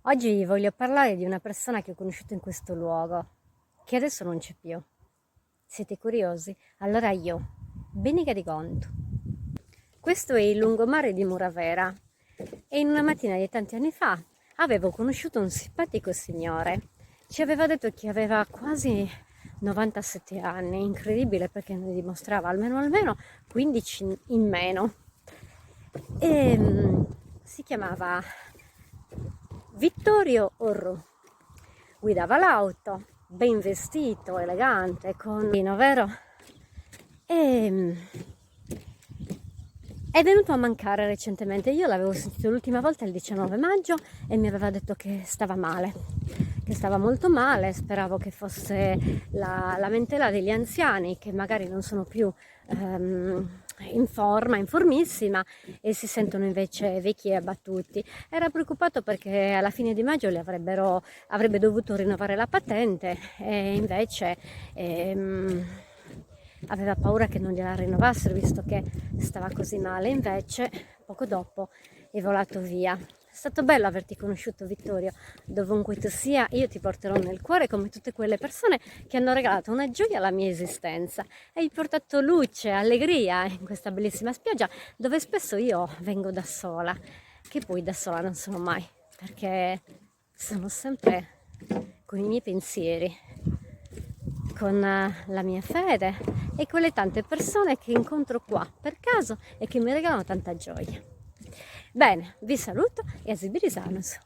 Oggi voglio parlare di una persona che ho conosciuto in questo luogo, che adesso non c'è più. Siete curiosi? Allora io, Benica di Conto. Questo è il lungomare di Muravera e in una mattina di tanti anni fa avevo conosciuto un simpatico signore. Ci aveva detto che aveva quasi 97 anni, incredibile perché ne dimostrava almeno 15 in meno. E si chiamava Vittorio Orru. Guidava l'auto, ben vestito, elegante, con vino, vero? E è venuto a mancare recentemente. Io l'avevo sentito l'ultima volta il 19 maggio e mi aveva detto che stava male, che stava molto male. Speravo che fosse la lamentela degli anziani che magari non sono più in forma, in formissima e si sentono invece vecchi e abbattuti. Era preoccupato perché alla fine di maggio avrebbe dovuto rinnovare la patente e invece aveva paura che non gliela rinnovassero visto che stava così male. Invece poco dopo è volato via. È stato bello averti conosciuto, Vittorio. Dovunque tu sia, io ti porterò nel cuore come tutte quelle persone che hanno regalato una gioia alla mia esistenza. Hai portato luce, allegria in questa bellissima spiaggia dove spesso io vengo da sola, che poi da sola non sono mai, perché sono sempre con i miei pensieri, con la mia fede e quelle tante persone che incontro qua per caso e che mi regalano tanta gioia. Bene, vi saluto e a Sibirisanus.